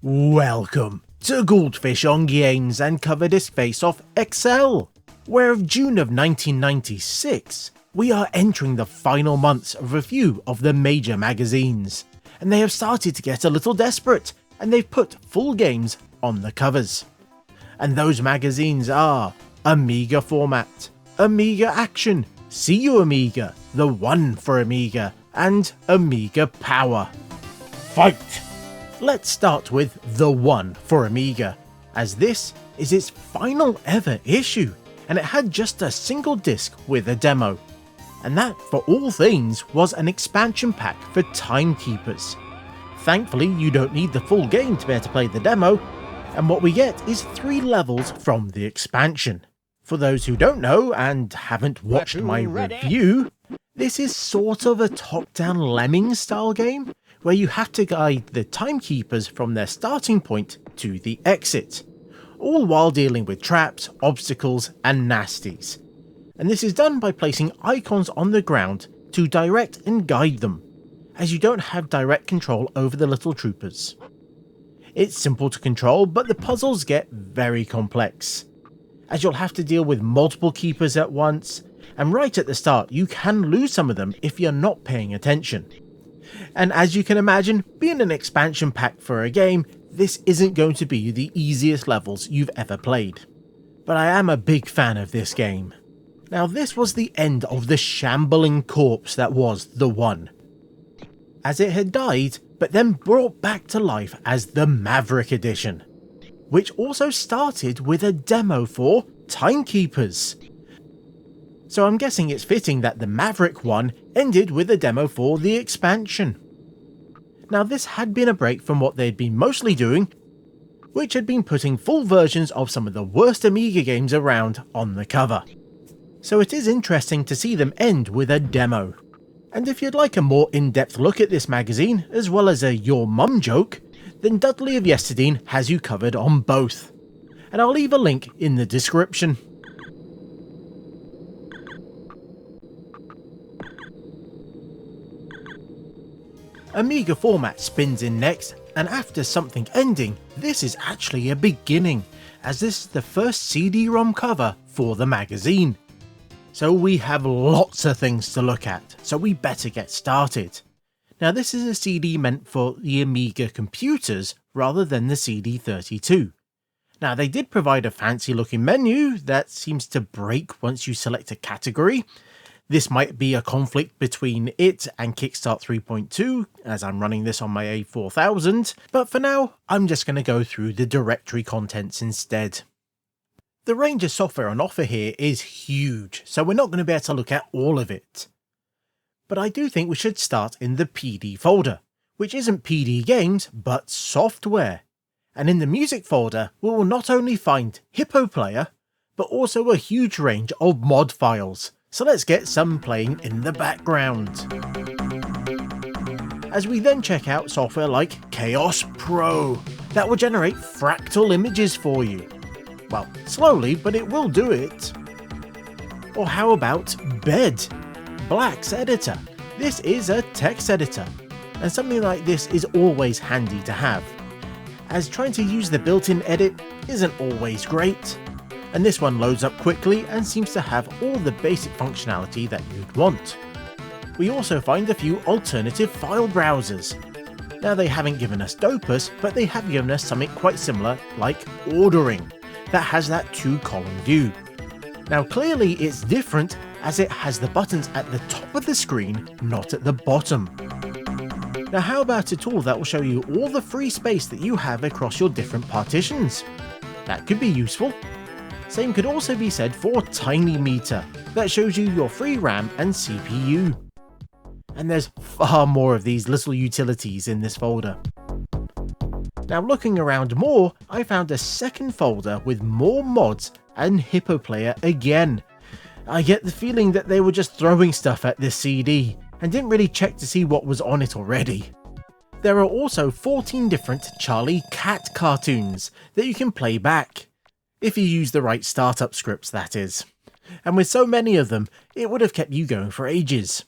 Welcome to Goldfish on Games and Cover Disc Face-Off XL, where of June of 1996, we are entering the final months of a few of the major magazines, and they have started to get a little desperate, and they've put full games on the covers. And those magazines are Amiga Format, Amiga Action, See You Amiga, the One For Amiga, and Amiga Power. Fight! Let's start with the One For Amiga, as this is its final ever issue, and it had just a single disc with a demo. And that, for all things, was an expansion pack for Timekeepers. Thankfully, you don't need the full game to be able to play the demo, and what we get is 3 levels from the expansion. For those who don't know and haven't watched my review, this is sort of a top-down Lemmings style game, where you have to guide the Timekeepers from their starting point to the exit, all while dealing with traps, obstacles, and nasties. And this is done by placing icons on the ground to direct and guide them, as you don't have direct control over the little troopers. It's simple to control, but the puzzles get very complex, as you'll have to deal with multiple keepers at once, and right at the start you can lose some of them if you're not paying attention. And as you can imagine, being an expansion pack for a game, this isn't going to be the easiest levels you've ever played. But I am a big fan of this game. Now, this was the end of the shambling corpse that was the One, as it had died, but then brought back to life as the Maverick Edition, which also started with a demo for Timekeepers. So I'm guessing it's fitting that the Maverick one ended with a demo for the expansion. Now, this had been a break from what they'd been mostly doing, which had been putting full versions of some of the worst Amiga games around on the cover. So it is interesting to see them end with a demo. And if you'd like a more in-depth look at this magazine, as well as a Your Mum joke, then Dudley of Yesterday has you covered on both. And I'll leave a link in the description. Amiga Format spins in next, and after something ending, this is actually a beginning, as this is the first CD-ROM cover for the magazine. So we have lots of things to look at, so we better get started. Now, this is a CD meant for the Amiga computers rather than the CD32. Now, they did provide a fancy looking menu that seems to break once you select a category. This might be a conflict between it and Kickstart 3.2, as I'm running this on my A4000, but for now, I'm just going to go through the directory contents instead. The range of software on offer here is huge, so we're not going to be able to look at all of it. But I do think we should start in the PD folder, which isn't PD games, but software. And in the music folder, we will not only find Hippo Player, but also a huge range of mod files. So let's get some playing in the background, as we then check out software like Chaos Pro, that will generate fractal images for you. Well, slowly, but it will do it. Or how about Bed, Black's editor? This is a text editor, and something like this is always handy to have, as trying to use the built-in edit isn't always great. And this one loads up quickly and seems to have all the basic functionality that you'd want. We also find a few alternative file browsers. Now, they haven't given us Dopus, but they have given us something quite similar like Ordering, that has that 2-column view. Now, clearly it's different as it has the buttons at the top of the screen, not at the bottom. Now, how about a tool that will show you all the free space that you have across your different partitions? That could be useful. Same could also be said for Tiny Meter, that shows you your free RAM and CPU. And there's far more of these little utilities in this folder. Now, looking around more, I found a second folder with more mods and Hippo Player again. I get the feeling that they were just throwing stuff at this CD and didn't really check to see what was on it already. There are also 14 different Charlie Cat cartoons that you can play back. If you use the right startup scripts, that is. And with so many of them, it would have kept you going for ages.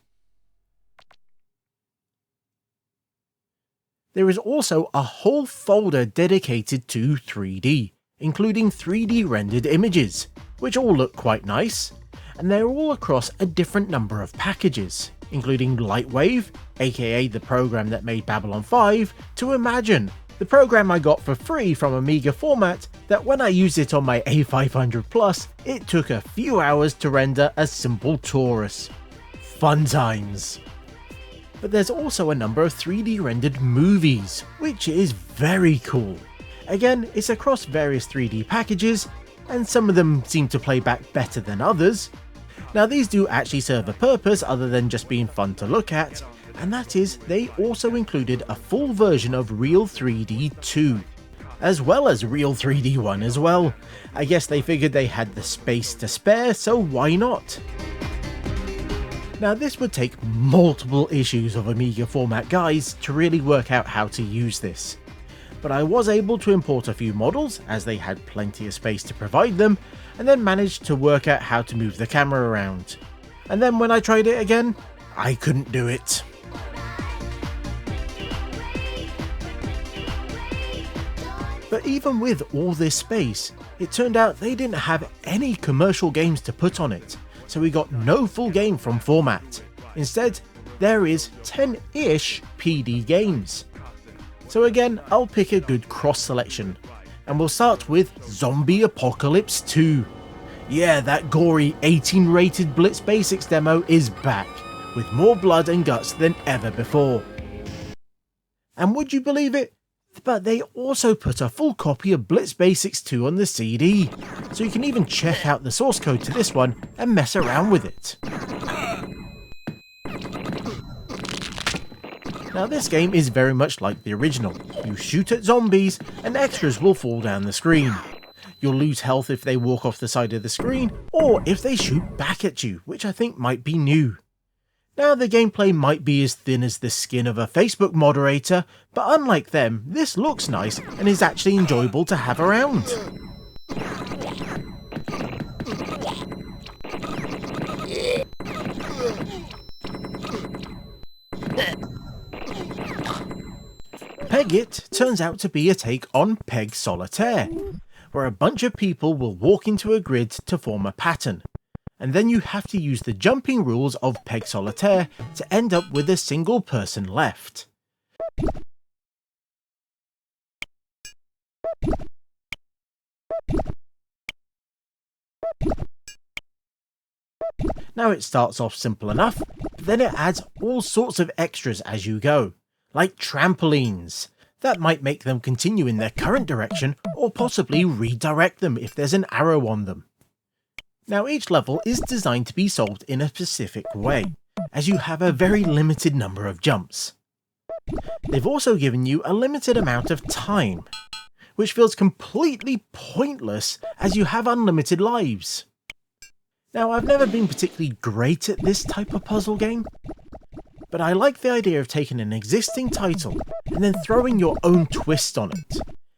There is also a whole folder dedicated to 3D, including 3D rendered images, which all look quite nice, and they're all across a different number of packages, including Lightwave, aka the program that made Babylon 5, to Imagine, the program I got for free from Amiga Format that when I used it on my A500 Plus, it took a few hours to render a simple torus. Fun times. But there's also a number of 3D rendered movies, which is very cool. Again, it's across various 3D packages, and some of them seem to play back better than others. Now these do actually serve a purpose other than just being fun to look at, and that is they also included a full version of Real 3D 2, as well as Real 3D 1 as well. I guess they figured they had the space to spare, so why not? Now this would take multiple issues of Amiga Format guides to really work out how to use this, but I was able to import a few models as they had plenty of space to provide them, and then managed to work out how to move the camera around. And then when I tried it again, I couldn't do it. But even with all this space, it turned out they didn't have any commercial games to put on it, so we got no full game from Format. Instead, there is 10-ish PD games. So again, I'll pick a good cross selection, and we'll start with Zombie Apocalypse 2. Yeah, that gory 18 rated Blitz Basics demo is back, with more blood and guts than ever before. And would you believe it? But they also put a full copy of Blitz Basics 2 on the CD, so you can even check out the source code to this one and mess around with it. Now this game is very much like the original. You shoot at zombies and extras will fall down the screen. You'll lose health if they walk off the side of the screen, or if they shoot back at you, which I think might be new. Now the gameplay might be as thin as the skin of a Facebook moderator, but unlike them, this looks nice and is actually enjoyable to have around. Peg It turns out to be a take on Peg Solitaire, where a bunch of people will walk into a grid to form a pattern, and then you have to use the jumping rules of Peg Solitaire to end up with a single person left. Now it starts off simple enough, but then it adds all sorts of extras as you go, like trampolines. That might make them continue in their current direction, or possibly redirect them if there's an arrow on them. Now each level is designed to be solved in a specific way, as you have a very limited number of jumps. They've also given you a limited amount of time, which feels completely pointless as you have unlimited lives. Now I've never been particularly great at this type of puzzle game, but I like the idea of taking an existing title and then throwing your own twist on it,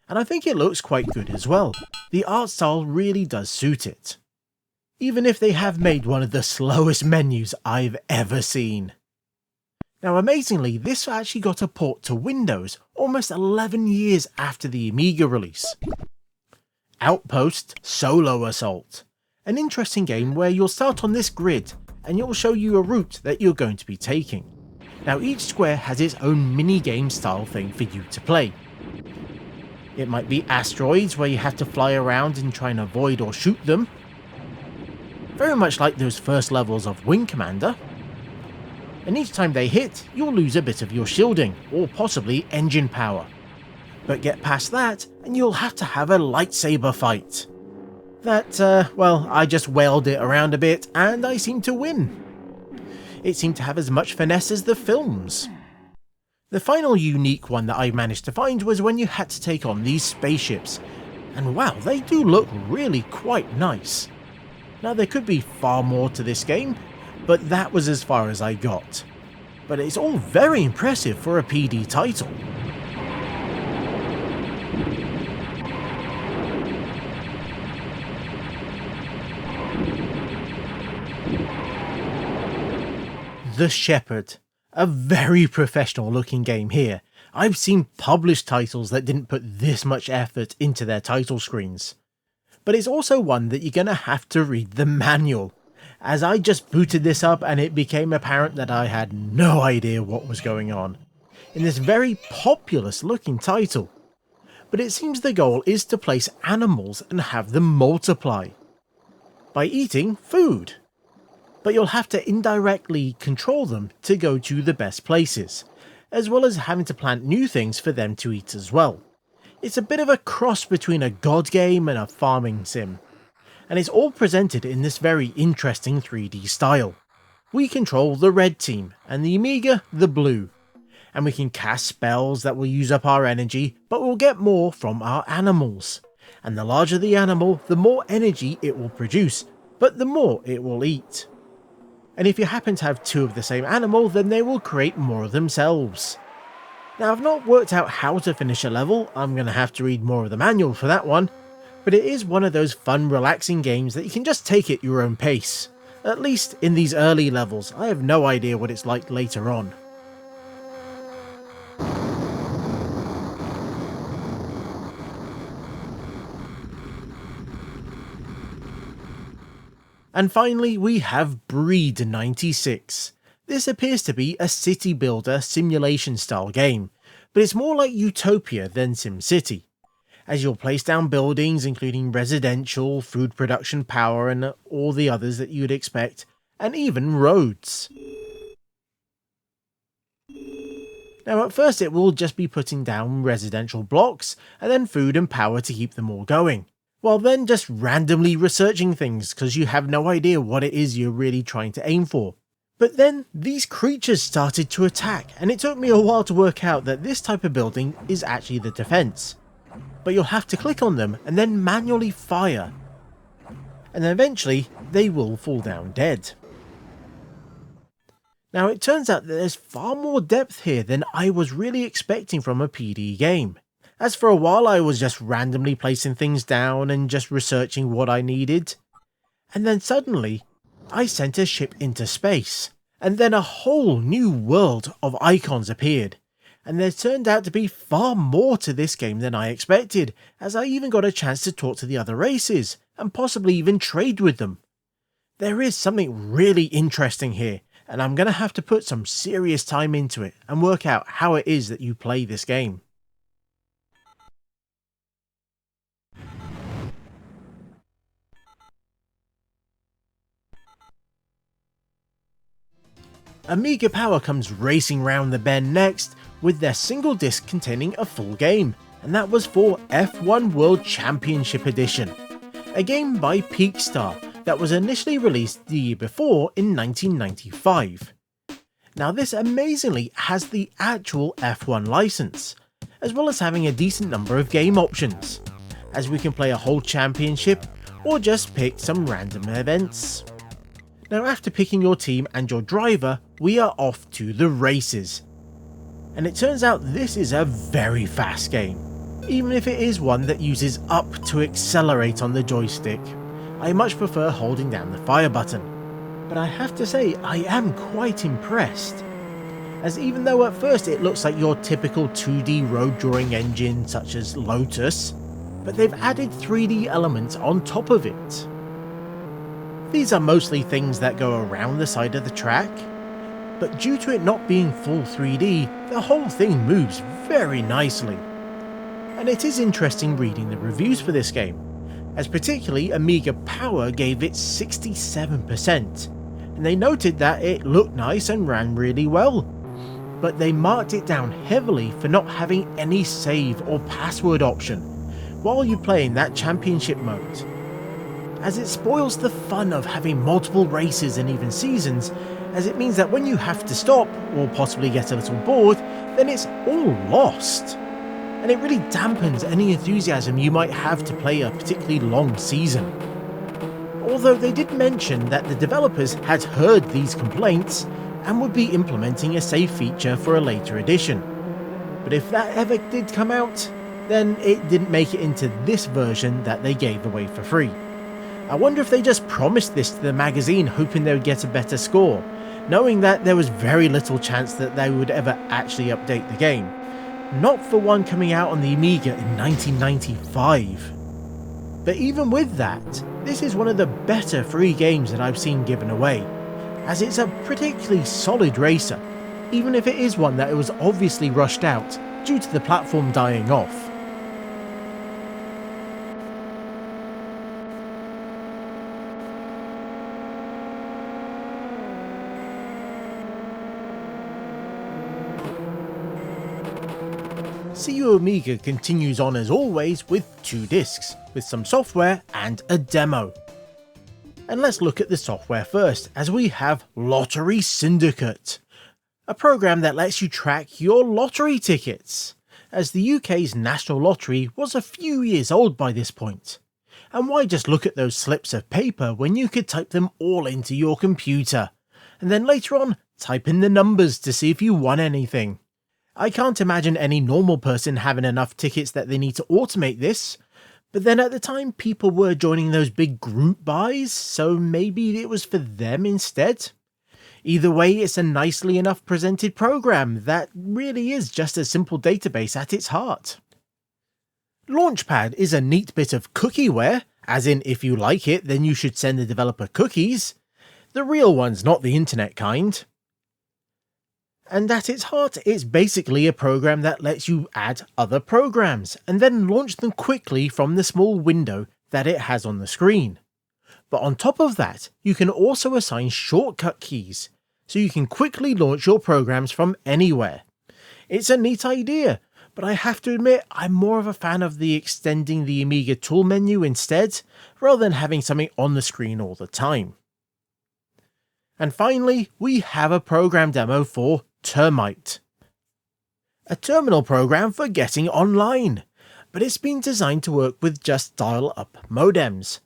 and I think it looks quite good as well. The art style really does suit it, even if they have made one of the slowest menus I've ever seen. Now amazingly, this actually got a port to Windows almost 11 years after the Amiga release. Outpost Solo Assault, an interesting game where you'll start on this grid and it will show you a route that you're going to be taking. Now each square has its own mini-game style thing for you to play. It might be asteroids where you have to fly around and try and avoid or shoot them, very much like those first levels of Wing Commander. And each time they hit, you'll lose a bit of your shielding, or possibly engine power. But get past that, and you'll have to have a lightsaber fight. That, well, I just wailed it around a bit, and I seemed to win. It seemed to have as much finesse as the films. The final unique one that I managed to find was when you had to take on these spaceships, and wow, they do look really quite nice. Now there could be far more to this game, but that was as far as I got. But it's all very impressive for a PD title. The Shepherd, a very professional looking game here, I've seen published titles that didn't put this much effort into their title screens. But it's also one that you're gonna have to read the manual, as I just booted this up and it became apparent that I had no idea what was going on in this very populous looking title. But it seems the goal is to place animals and have them multiply by eating food. But you'll have to indirectly control them to go to the best places, as well as having to plant new things for them to eat as well. It's a bit of a cross between a god game and a farming sim, and it's all presented in this very interesting 3D style. We control the red team, and the Amiga the blue, and we can cast spells that will use up our energy, but we'll get more from our animals. And the larger the animal, the more energy it will produce, but the more it will eat. And if you happen to have two of the same animal, then they will create more of themselves. Now, I've not worked out how to finish a level, I'm going to have to read more of the manual for that one, but it is one of those fun, relaxing games that you can just take at your own pace. At least in these early levels. I have no idea what it's like later on. And finally, we have Breed 96. This appears to be a city builder simulation style game, but it's more like Utopia than SimCity, as you'll place down buildings including residential, food production, power, and all the others that you'd expect, and even roads. Now, at first it will just be putting down residential blocks, and then food and power to keep them all going, while then just randomly researching things because you have no idea what it is you're really trying to aim for. But then these creatures started to attack, and it took me a while to work out that this type of building is actually the defense. But you'll have to click on them and then manually fire, and then eventually they will fall down dead. Now, it turns out that there's far more depth here than I was really expecting from a PD game, as for a while I was just randomly placing things down and just researching what I needed, and then suddenly I sent a ship into space, and then a whole new world of icons appeared, and there turned out to be far more to this game than I expected, as I even got a chance to talk to the other races, and possibly even trade with them. There is something really interesting here, and I'm going to have to put some serious time into it and work out how it is that you play this game. Amiga Power comes racing round the bend next with their single disc containing a full game, and that was for F1 World Championship Edition, a game by Peakstar that was initially released the year before in 1995. Now, this amazingly has the actual F1 license, as well as having a decent number of game options, as we can play a whole championship or just pick some random events. Now, after picking your team and your driver, we are off to the races. And it turns out this is a very fast game, even if it is one that uses up to accelerate on the joystick. I much prefer holding down the fire button. But I have to say, I am quite impressed, as even though at first it looks like your typical 2D road drawing engine such as Lotus, but they've added 3D elements on top of it. These are mostly things that go around the side of the track, but due to it not being full 3D, the whole thing moves very nicely. And it is interesting reading the reviews for this game, as particularly Amiga Power gave it 67%, and they noted that it looked nice and ran really well, but they marked it down heavily for not having any save or password option while you play in that championship mode, as it spoils the fun of having multiple races and even seasons, as it means that when you have to stop or possibly get a little bored, then it's all lost. And it really dampens any enthusiasm you might have to play a particularly long season. Although they did mention that the developers had heard these complaints and would be implementing a save feature for a later edition. But if that ever did come out, then it didn't make it into this version that they gave away for free. I wonder if they just promised this to the magazine hoping they would get a better score, knowing that there was very little chance that they would ever actually update the game, not for one coming out on the Amiga in 1995. But even with that, this is one of the better free games that I've seen given away, as it's a particularly solid racer, even if it is one that was obviously rushed out due to the platform dying off. CU Amiga continues on as always with 2 discs, with some software and a demo. And let's look at the software first, as we have Lottery Syndicate, a program that lets you track your lottery tickets, as the UK's National Lottery was a few years old by this point. And why just look at those slips of paper when you could type them all into your computer, and then later on type in the numbers to see if you won anything. I can't imagine any normal person having enough tickets that they need to automate this, but then at the time people were joining those big group buys, so maybe it was for them instead. Either way, it's a nicely enough presented program that really is just a simple database at its heart. Launchpad is a neat bit of cookieware, as in if you like it then you should send the developer cookies. The real ones, not the internet kind. And at its heart, it's basically a program that lets you add other programs and then launch them quickly from the small window that it has on the screen. But on top of that, you can also assign shortcut keys, so you can quickly launch your programs from anywhere. It's a neat idea, but I have to admit I'm more of a fan of the extending the Amiga tool menu instead, rather than having something on the screen all the time. And finally, we have a program demo for Termite, a terminal program for getting online, but it's been designed to work with just dial-up modems.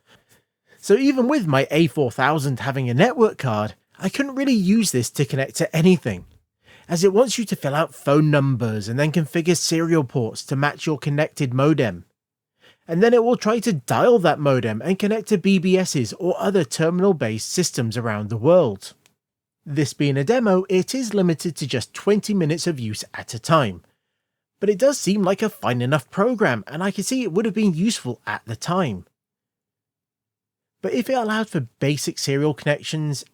So even with my A4000 having a network card, I couldn't really use this to connect to anything, as it wants you to fill out phone numbers and then configure serial ports to match your connected modem. And then it will try to dial that modem and connect to BBSs or other terminal-based systems around the world. This being a demo, it is limited to just 20 minutes of use at a time, but it does seem like a fine enough program and I can see it would have been useful at the time. But if it allowed for basic serial connections,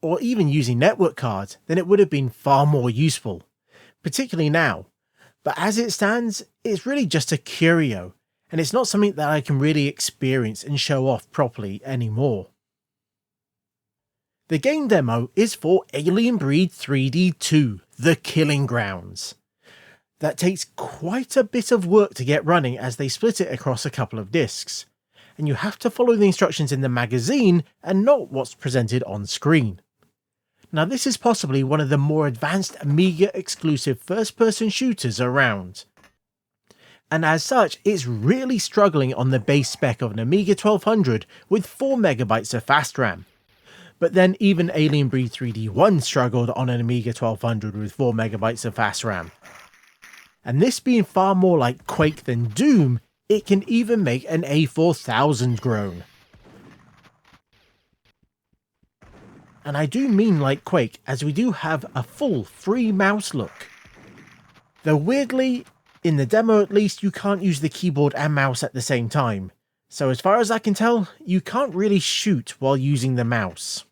or even using network cards, then it would have been far more useful, particularly now. But as it stands, it's really just a curio, and it's not something that I can really experience and show off properly anymore. The game demo is for Alien Breed 3D 2, The Killing Grounds. That takes quite a bit of work to get running as they split it across a couple of discs, and you have to follow the instructions in the magazine and not what's presented on screen. Now this is possibly one of the more advanced Amiga exclusive first-person shooters around, and as such it's really struggling on the base spec of an Amiga 1200 with 4MB of fast RAM. But then even Alien Breed 3D 1 struggled on an Amiga 1200 with 4MB of fast RAM. And this being far more like Quake than Doom, it can even make an A4000 groan. And I do mean like Quake, as we do have a full free mouse look. Though weirdly, in the demo at least, you can't use the keyboard and mouse at the same time. So as far as I can tell, you can't really shoot while using the mouse.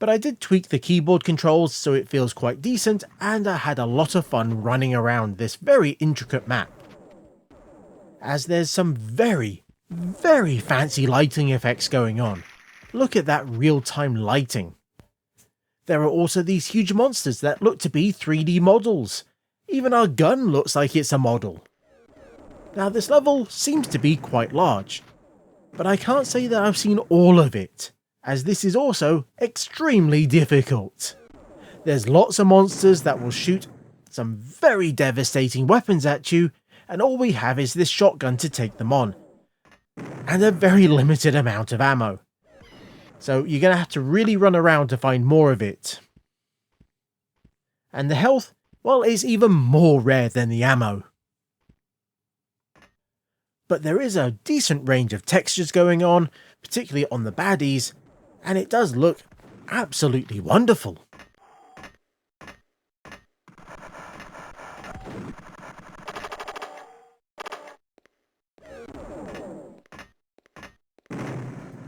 But I did tweak the keyboard controls so it feels quite decent, and I had a lot of fun running around this very intricate map, as there's some very fancy lighting effects going on. Look at that real-time lighting. There are also these huge monsters that look to be 3D models. Even our gun looks like it's a model. Now this level seems to be quite large, but I can't say that I've seen all of it, as this is also extremely difficult. There's lots of monsters that will shoot some very devastating weapons at you, and all we have is this shotgun to take them on, and a very limited amount of ammo. So you're going to have to really run around to find more of it. And the health, well, is even more rare than the ammo. But there is a decent range of textures going on, particularly on the baddies, and it does look absolutely wonderful.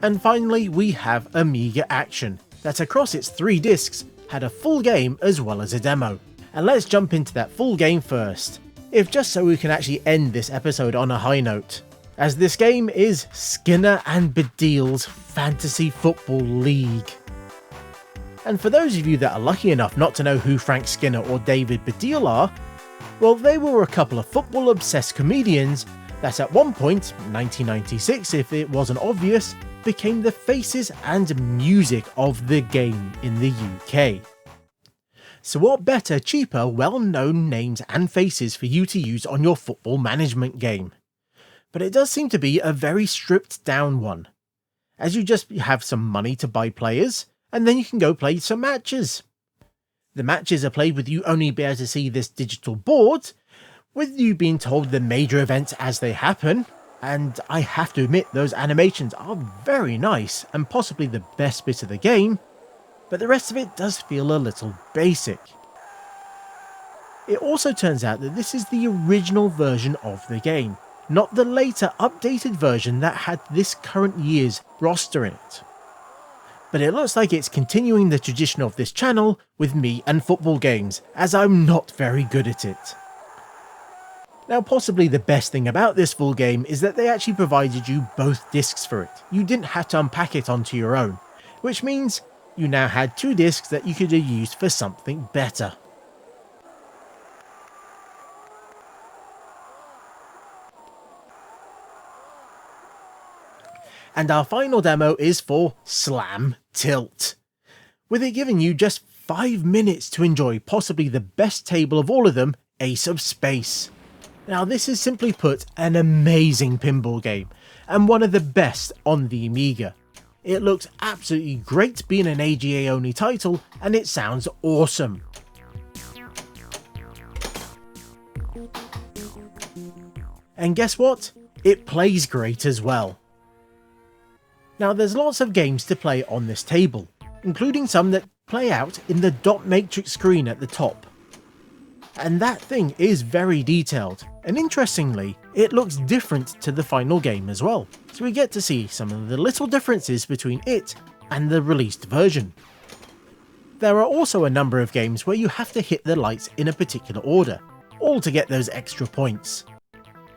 And finally we have Amiga Action, that across its 3 discs had a full game as well as a demo. And let's jump into that full game first, if just so we can actually end this episode on a high note, as this game is Skinner and Baddiel's Fantasy Football League. And for those of you that are lucky enough not to know who Frank Skinner or David Baddiel are, well, they were a couple of football-obsessed comedians that at one point, 1996 if it wasn't obvious, became the faces and music of the game in the UK. So what better, cheaper, well-known names and faces for you to use on your football management game? But it does seem to be a very stripped down one, as you just have some money to buy players, and then you can go play some matches. The matches are played with you only be able to see this digital board, with you being told the major events as they happen, and I have to admit those animations are very nice and possibly the best bit of the game, but the rest of it does feel a little basic. It also turns out that this is the original version of the game, not the later updated version that had this current year's roster in it. But it looks like it's continuing the tradition of this channel with me and football games, as I'm not very good at it. Now possibly the best thing about this full game is that they actually provided you both discs for it. You didn't have to unpack it onto your own, which means you now had 2 discs that you could have used for something better. And our final demo is for Slam Tilt, with it giving you just 5 minutes to enjoy possibly the best table of all of them, Ace of Space. Now this is simply put an amazing pinball game, and one of the best on the Amiga. It looks absolutely great being an AGA only title, and it sounds awesome. And guess what? It plays great as well. Now there's lots of games to play on this table, including some that play out in the dot matrix screen at the top. And that thing is very detailed, and interestingly, it looks different to the final game as well, so we get to see some of the little differences between it and the released version. There are also a number of games where you have to hit the lights in a particular order, all to get those extra points.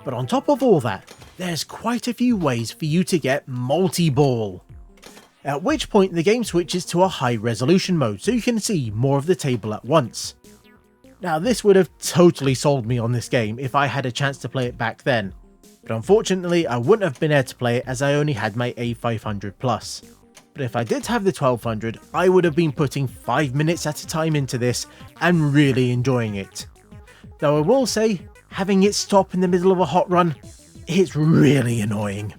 But on top of all that, there's quite a few ways for you to get multi-ball, at which point the game switches to a high resolution mode so you can see more of the table at once. Now this would have totally sold me on this game if I had a chance to play it back then, but unfortunately I wouldn't have been able to play it as I only had my A500 Plus. But if I did have the 1200, I would have been putting 5 minutes at a time into this and really enjoying it. Though I will say, having it stop in the middle of a hot run, it's really annoying.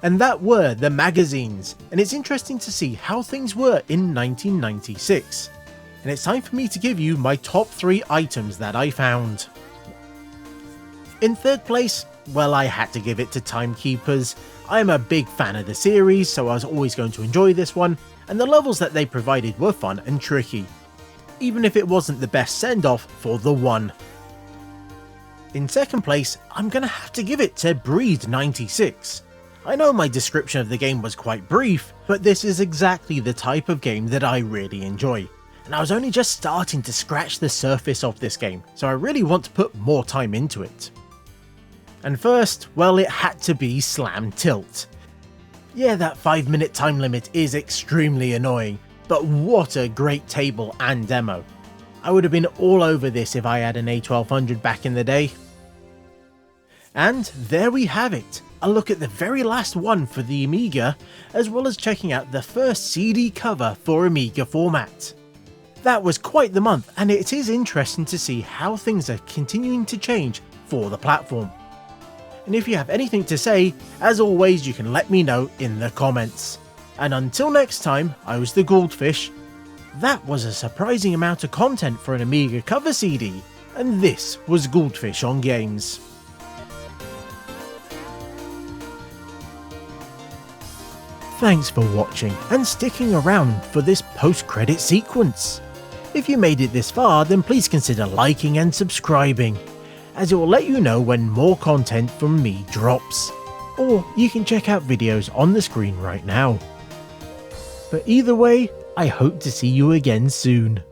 And that were the magazines, and it's interesting to see how things were in 1996. And it's time for me to give you my top 3 items that I found. In third place, well, I had to give it to Timekeepers. I am a big fan of the series, so I was always going to enjoy this one, and the levels that they provided were fun and tricky, even if it wasn't the best send-off for the one. In second place, I'm gonna have to give it to Breed 96. I know my description of the game was quite brief, but this is exactly the type of game that I really enjoy, and I was only just starting to scratch the surface of this game, so I really want to put more time into it. And first, well, it had to be Slam Tilt. Yeah, that 5-minute time limit is extremely annoying, but what a great table and demo. I would have been all over this if I had an A1200 back in the day. And there we have it, a look at the very last one for the Amiga, as well as checking out the first CD cover for Amiga Format. That was quite the month, and it is interesting to see how things are continuing to change for the platform. And if you have anything to say, as always you can let me know in the comments. And until next time, I was the Goldfish. That was a surprising amount of content for an Amiga cover CD, and this was Goldfish on Games. Thanks for watching and sticking around for this post-credit sequence. If you made it this far, then please consider liking and subscribing, as it will let you know when more content from me drops. Or you can check out videos on the screen right now. But either way, I hope to see you again soon.